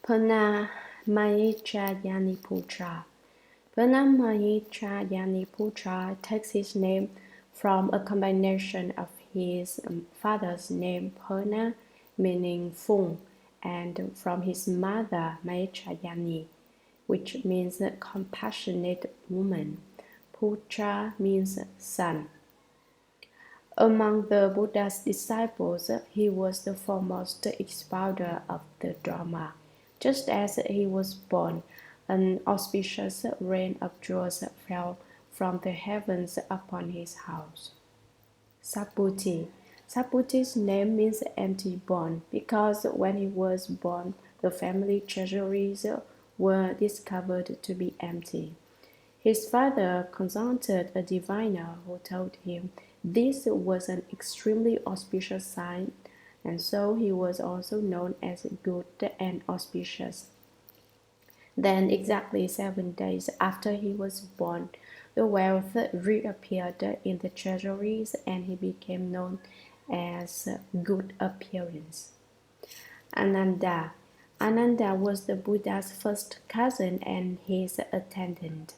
Purnamaichayaniputra. Purnamaichayaniputra takes his name from a combination of his father's name Purna, meaning full, and from his mother Maichayani, which means compassionate woman. Putra means son. Among the Buddha's disciples, he was the foremost expounder of the Dharma. Just as he was born, an auspicious rain of jewels fell from the heavens upon his house. Saputi. Saputi's name means empty born because when he was born, the family treasuries were discovered to be empty. His father consulted a diviner who told him this was an extremely auspicious sign, and so he was also known as good and auspicious. Then, exactly 7 days after he was born, the wealth reappeared in the treasuries and he became known as good appearance. Ananda. Ananda was the Buddha's first cousin and his attendant.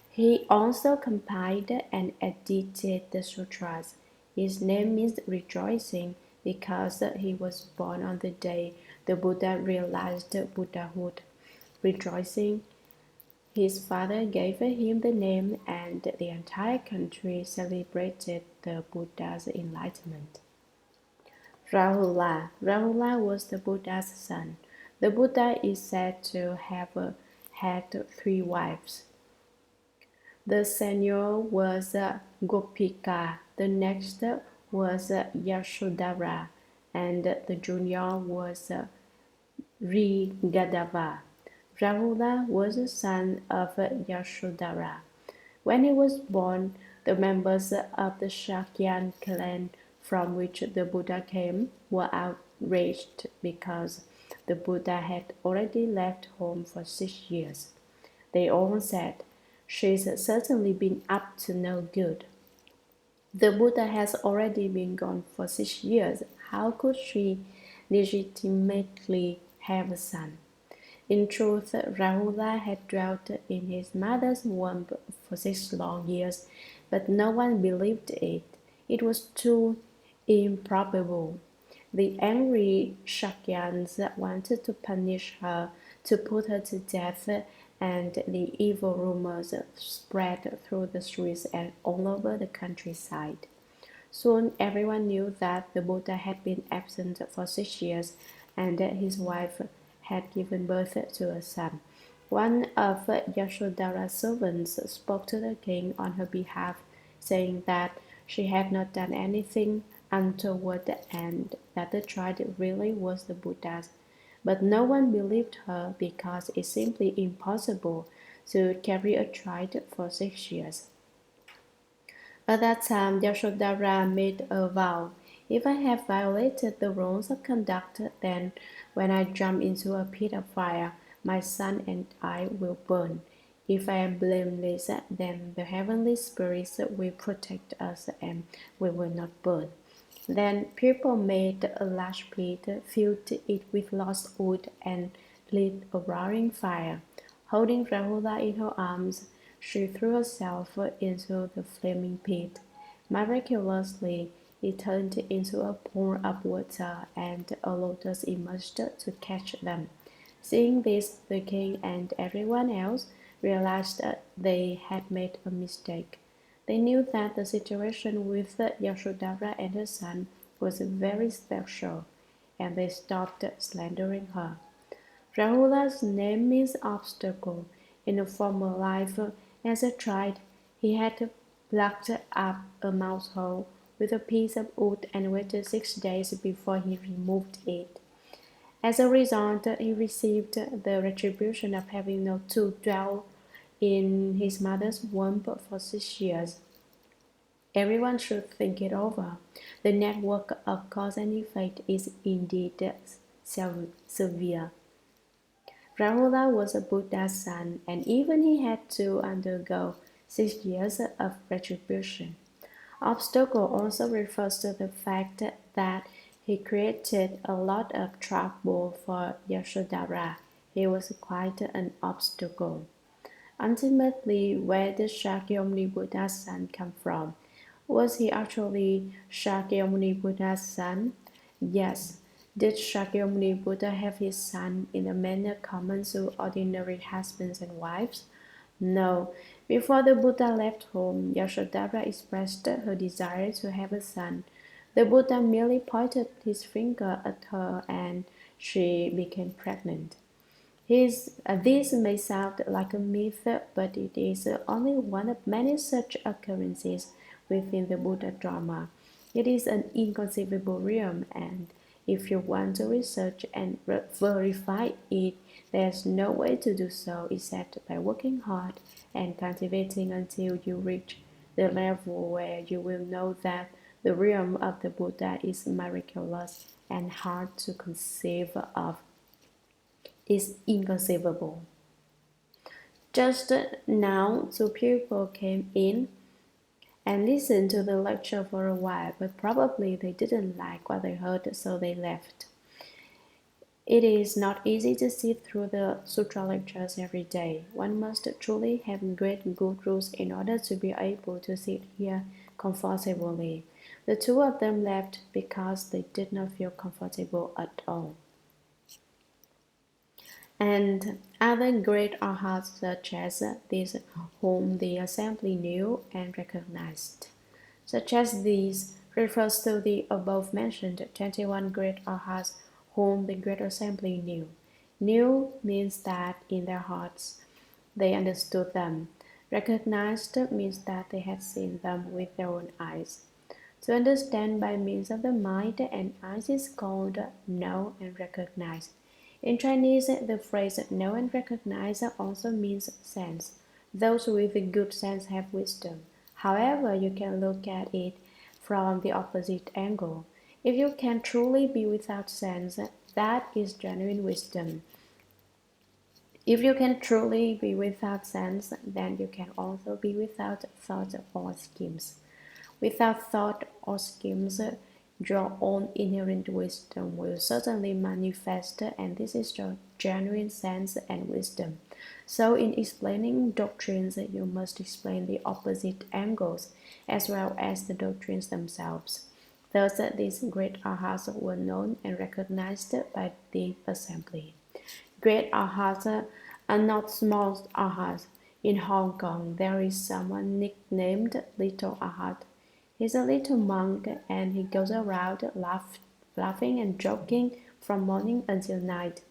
He also compiled and edited the Sutras. His name means rejoicing because he was born on the day the Buddha realized Buddhahood. Rejoicing, his father gave him the name, and the entire country celebrated the Buddha's enlightenment. Rahula. Rahula was the Buddha's son. The Buddha is said to have had 3 wives. The senior was Gopika, the next was Yashodhara, and the junior was Rigadava. Rahula was the son of Yashodhara. When he was born, the members of the Shakyan clan from which the Buddha came were outraged because the Buddha had already left home for 6 years. They all said, "She's certainly been up to no good. The Buddha has already been gone for 6 years. How could she legitimately have a son?" In truth, Rahula had dwelt in his mother's womb for 6 long years, but no one believed it. It was too improbable. The angry Shakyans wanted to punish her, to put her to death, and the evil rumors spread through the streets and all over the countryside. Soon everyone knew that the Buddha had been absent for 6 years and that his wife had given birth to a son. One of Yashodhara's servants spoke to the king on her behalf, saying that she had not done anything untoward and that the child really was the Buddha's. But no one believed her because it's simply impossible to carry a child for 6 years. At that time, Yashodhara made a vow. "If I have violated the rules of conduct, then when I jump into a pit of fire, my son and I will burn. If I am blameless, then the heavenly spirits will protect us and we will not burn." Then people made a large pit, filled it with lost wood, and lit a roaring fire. Holding Rahula in her arms, she threw herself into the flaming pit. Miraculously, it turned into a pool of water, and a lotus emerged to catch them. Seeing this, the king and everyone else realized that they had made a mistake. They knew that the situation with Yashodhara and her son was very special, and they stopped slandering her. Rahula's name means obstacle. In a former life, as a child, he had plucked up a mouse hole with a piece of wood and waited 6 days before he removed it. As a result, he received the retribution of having not to dwell in his mother's womb for 6 years. Everyone should think it over. The network of cause and effect is indeed severe. Rahula was a Buddha's son, and even he had to undergo 6 years of retribution. Obstacle also refers to the fact that he created a lot of trouble for Yashodhara he was quite an obstacle. Ultimately, where did Shakyamuni Buddha's son come from? Was he actually Shakyamuni Buddha's son? Yes. Did Shakyamuni Buddha have his son in the manner common to ordinary husbands and wives? No. Before the Buddha left home, Yashodhara expressed her desire to have a son. The Buddha merely pointed his finger at her and she became pregnant. This may sound like a myth, but it is only one of many such occurrences within the Buddha Dharma. It is an inconceivable realm, and if you want to research and verify it, there's no way to do so except by working hard and cultivating until you reach the level where you will know that the realm of the Buddha is miraculous and hard to conceive of. Is inconceivable. Just now, two people came in and listened to the lecture for a while, but probably they didn't like what they heard, so they left. It is not easy to sit through the sutra lectures every day. One must truly have great gurus in order to be able to sit here comfortably. The two of them left because they did not feel comfortable at all. And other great arhats such as these whom the assembly knew and recognized. Such as these refers to the above mentioned 21 great arhats whom the great assembly knew. Knew means that in their hearts they understood them. Recognized means that they had seen them with their own eyes. To understand by means of the mind and eyes is called know and recognize. In Chinese, the phrase know and recognize also means sense. Those with a good sense have wisdom. However, you can look at it from the opposite angle. If you can truly be without sense, that is genuine wisdom. If you can truly be without sense, then you can also be without thought or schemes. Without thought or schemes, your own inherent wisdom will certainly manifest, and this is your genuine sense and wisdom. So, in explaining doctrines, you must explain the opposite angles as well as the doctrines themselves. Thus, these great arhats were known and recognized by the assembly. Great arhats are not small arhats. In Hong Kong, there is someone nicknamed Little Arhat. He's a little monk and he goes around laughing and joking from morning until night.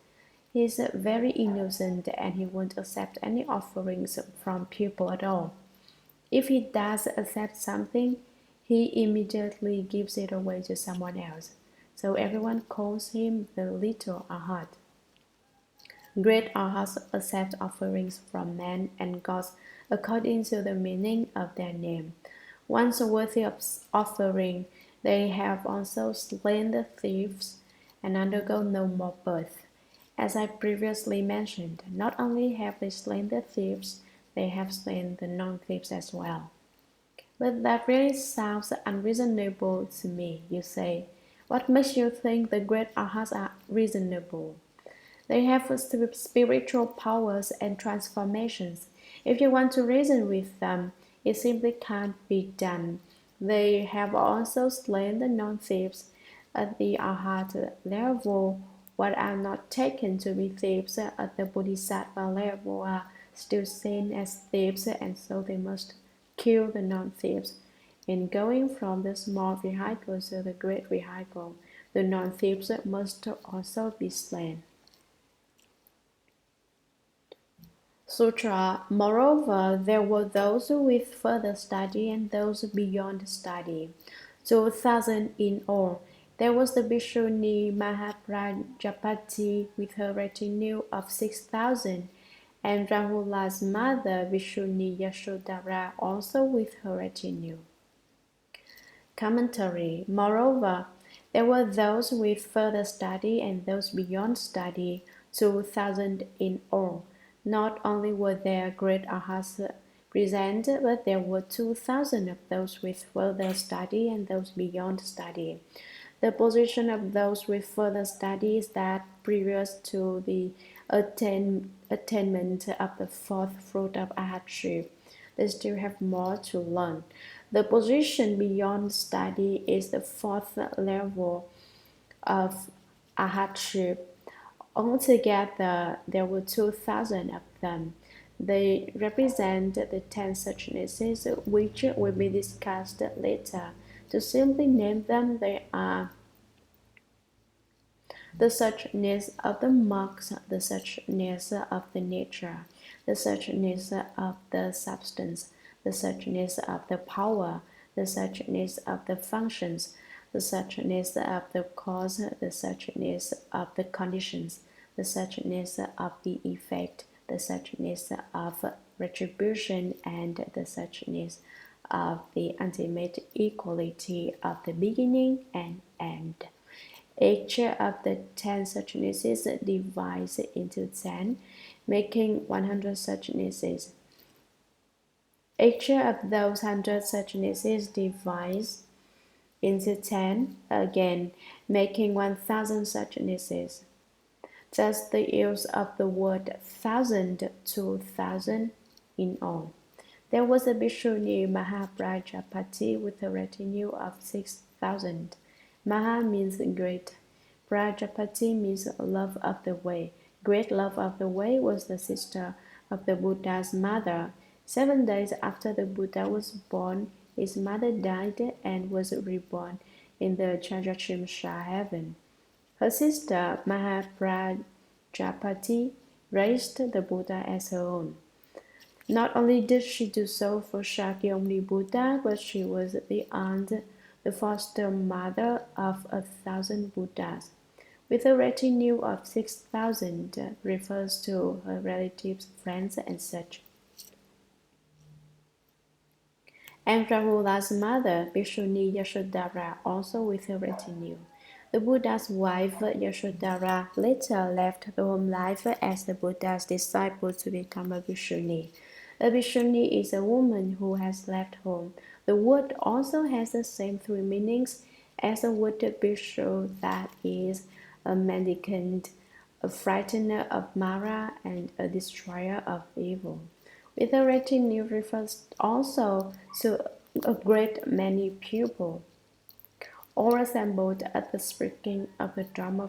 He's very innocent and he won't accept any offerings from people at all. If he does accept something, he immediately gives it away to someone else. So everyone calls him the Little Arhat. Great arhats accept offerings from men and gods according to the meaning of their name. Once worthy of offering, they have also slain the thieves and undergo no more birth. As I previously mentioned, not only have they slain the thieves, they have slain the non-thieves as well. But that really sounds unreasonable to me, you say. What makes you think the great arhats are reasonable? They have spiritual powers and transformations. If you want to reason with them, it simply can't be done. They have also slain the non-thieves at the arhat level. What are not taken to be thieves at the bodhisattva level are still seen as thieves, and so they must kill the non-thieves. In going from the small vehicle to the great vehicle, the non-thieves must also be slain. Sutra. Moreover, there were those with further study and those beyond study, 2,000 in all. There was the Bhikshuni Mahaprajapati with her retinue of 6,000, and Rahula's mother, Bhikshuni Yashodhara, also with her retinue. Commentary. Moreover, there were those with further study and those beyond study, 2,000 in all. Not only were there great arhats present, but there were 2,000 of those with further study and those beyond study. The position of those with further study is that previous to the attainment of the fourth fruit of arhatship, they still have more to learn. The position beyond study is the fourth level of arhatship. Altogether, there were 2,000 of them. They represent the 10 suchnesses, which will be discussed later. To simply name them, they are the suchness of the marks, the suchness of the nature, the suchness of the substance, the suchness of the power, the suchness of the functions, the suchness of the cause, the suchness of the conditions, the suchness of the effect, the suchness of retribution, and the suchness of the ultimate equality of the beginning and end. Each of the 10 suchnesses divides into 10, making 100 suchnesses. Each of those 100 suchnesses divides into 10, again, making 1,000 suchnesses. Thus, the use of the word thousand, 2,000 in all. There was a Bhikshuni Mahaprajapati with a retinue of 6,000. Maha means great. Prajapati means love of the way. Great love of the way was the sister of the Buddha's mother. 7 days after the Buddha was born, his mother died and was reborn in the Chandrachimsha heaven. Her sister Mahaprajapati raised the Buddha as her own. Not only did she do so for Shakyamuni Buddha, but she was the aunt, the foster mother of 1,000 Buddhas. With a retinue of 6,000 refers to her relatives, friends, and such. And Rahula's mother, Bhikshuni Yashodhara, also with a retinue. The Buddha's wife, Yashodhara, later left the home life as the Buddha's disciple to become a Bhikshuni. A Bhikshuni is a woman who has left home. The word also has the same 3 meanings as the word Bhikshu, that is, a mendicant, a frightener of Mara, and a destroyer of evil. With a retinue refers also to a great many people, all assembled at the speaking of the Dharma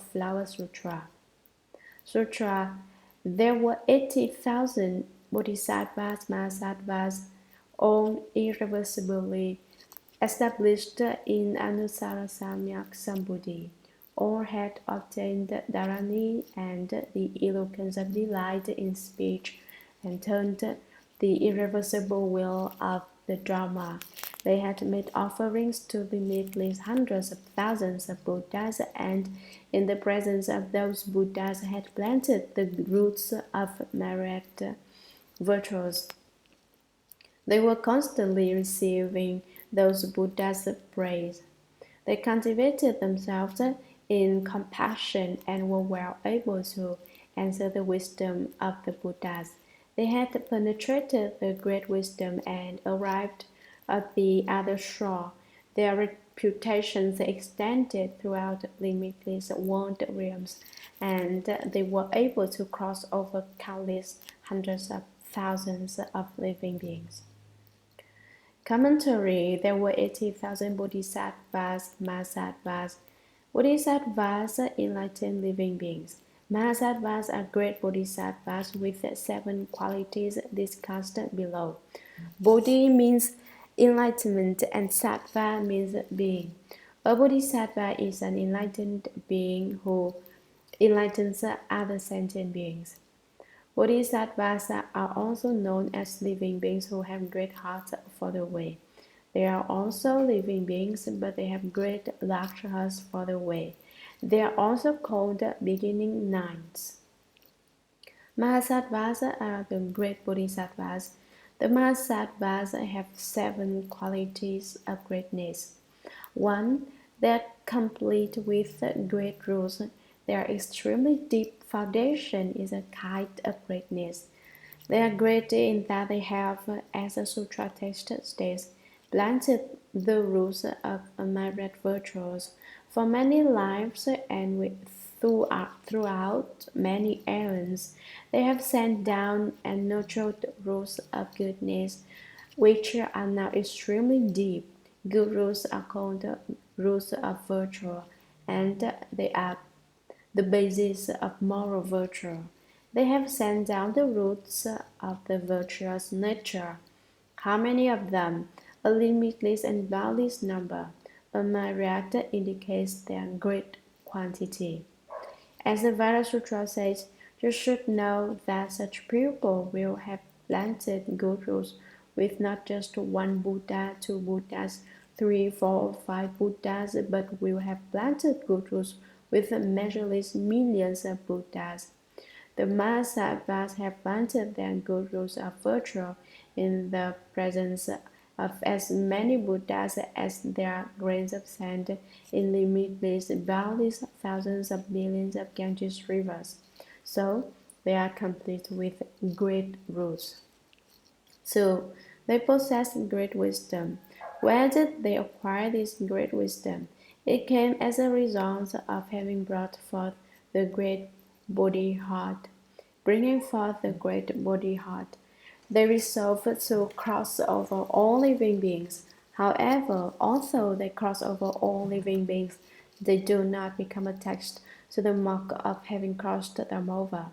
Sutra. There were 80,000 bodhisattvas, mahasattvas, all irreversibly established in Anusara Samyak Sambuddhi. All had obtained dharani and the eloquence of delight in speech, and turned the irreversible will of the Dharma. They had made offerings to the needless hundreds of thousands of Buddhas, and in the presence of those Buddhas had planted the roots of merit virtues. They were constantly receiving those Buddhas' praise. They cultivated themselves in compassion and were well able to answer the wisdom of the Buddhas. They had penetrated the great wisdom and arrived at the other shore. Their reputations extended throughout limitless world realms, and they were able to cross over countless hundreds of thousands of living beings. Commentary: there were 80,000 bodhisattvas, mahasattvas. Bodhisattvas enlightened living beings. Mahasattvas are great bodhisattvas with 7 qualities discussed below. Bodhi means enlightenment and sattva means being. A bodhisattva is an enlightened being who enlightens other sentient beings. Bodhisattvas are also known as living beings who have great hearts for the way. They are also living beings, but they have great large hearts for the way. They are also called beginning nines. Mahasattvas are the great bodhisattvas. The mahasattvas have 7 qualities of greatness. 1. They are complete with great rules. Their extremely deep foundation is a kind of greatness. They are great in that they have, as the sutra text states, planted the rules of merit virtues For many lives and throughout many eons, they have sent down and nurtured rules of goodness, which are now extremely deep. Good rules are called rules of virtue, and they are the basis of moral virtue. They have sent down the roots of the virtuous nature. How many of them? A limitless and boundless number. A myriad indicates their great quantity. As the Vajra Sutra says, you should know that such people will have planted gurus with not just one Buddha, two Buddhas, three, four, five Buddhas, but will have planted gurus with measureless millions of Buddhas. The Mahasattvas have planted their gurus of virtue in the presence of as many Buddhas as there are grains of sand in limitless, boundless thousands of millions of Ganges rivers. So they are complete with great roots. 2. They possess great wisdom. Where did they acquire this great wisdom? It came as a result of having brought forth the great Bodhi heart. Bringing forth the great Bodhi heart, they resolved to cross over all living beings. However, although they cross over all living beings, they do not become attached to the mark of having crossed them over.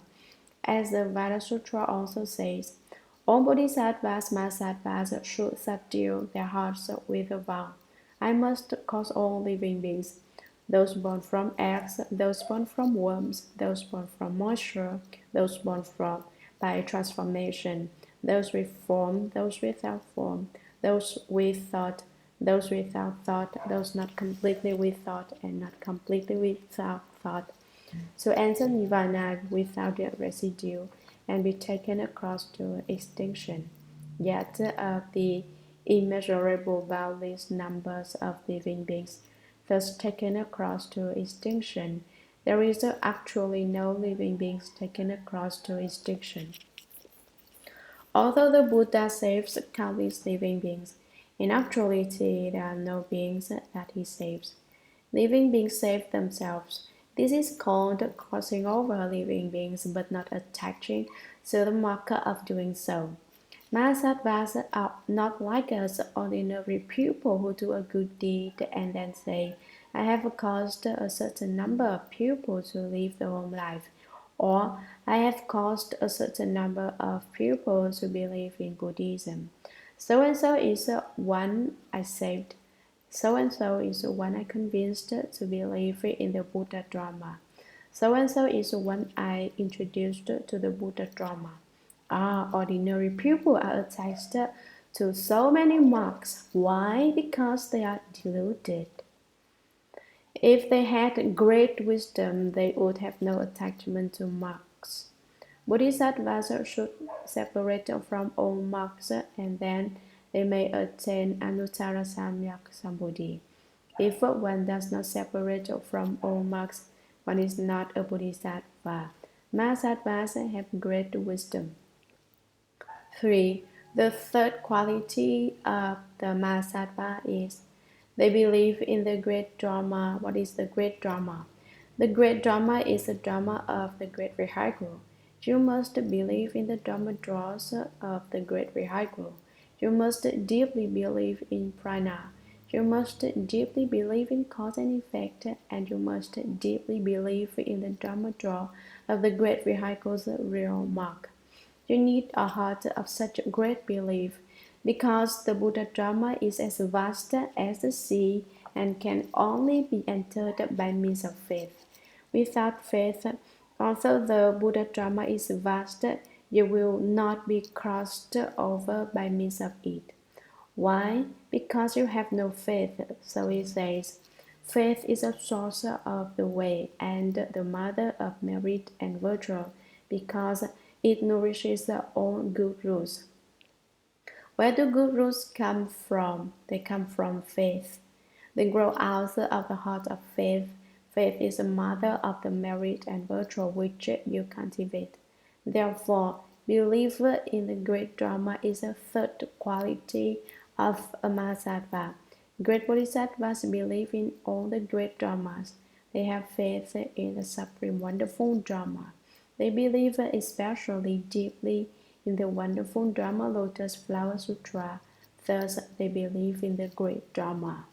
As the Vajra Sutra also says, all bodhisattvas, mahasattvas should subdue their hearts with a vow. I must cause all living beings, those born from eggs, those born from worms, those born from moisture, those born from by transformation, those with form, those without form, those with thought, those without thought, those not completely with thought and not completely without thought, to enter nirvana without the residue and be taken across to extinction. Yet of the immeasurable boundless numbers of living beings thus taken across to extinction, there is actually no living beings taken across to extinction. Although the Buddha saves countless living beings, in actuality there are no beings that he saves. Living beings save themselves. This is called crossing over living beings but not attaching to the marker of doing so. Mahasattvas are not like us ordinary people who do a good deed and then say, I have caused a certain number of people to live the wrong life, or I have caused a certain number of people to believe in Buddhism. So and so is one I saved. So and so is one I convinced to believe in the Buddha Dharma. So and so is one I introduced to the Buddha Dharma. Ordinary people are attached to so many marks. Why? Because they are deluded. If they had great wisdom, they would have no attachment to marks. Bodhisattvas should separate from all marks, and then they may attain Anuttara Samyak Sambodhi. If one does not separate from all marks, one is not a bodhisattva. Mahasattvas have great wisdom. 3. The third quality of the Mahasattva is they believe in the great Dharma. What is the great Dharma? The great Dharma is the Dharma of the great vehicle. You must believe in the Dharma draws of the great vehicle. You must deeply believe in prana. You must deeply believe in cause and effect, and you must deeply believe in the Dharma draw of the great vehicle's real mark. You need a heart of such great belief, because the Buddha Dharma is as vast as the sea and can only be entered by means of faith. Without faith, although the Buddha Dharma is vast, you will not be crossed over by means of it. Why? Because you have no faith. So he says, faith is a source of the way and the mother of merit and virtue, because it nourishes all good rules. Where do good rules come from? They come from faith. They grow out of the heart of faith. Faith is the mother of the merit and virtue which you cultivate. Therefore, belief in the great Dharma is a third quality of a Mahasattva. Great Bodhisattvas believe in all the great Dharmas. They have faith in the supreme wonderful Dharma. They believe especially deeply in the wonderful Dharma Lotus Flower Sutra. Thus, they believe in the great Dharma.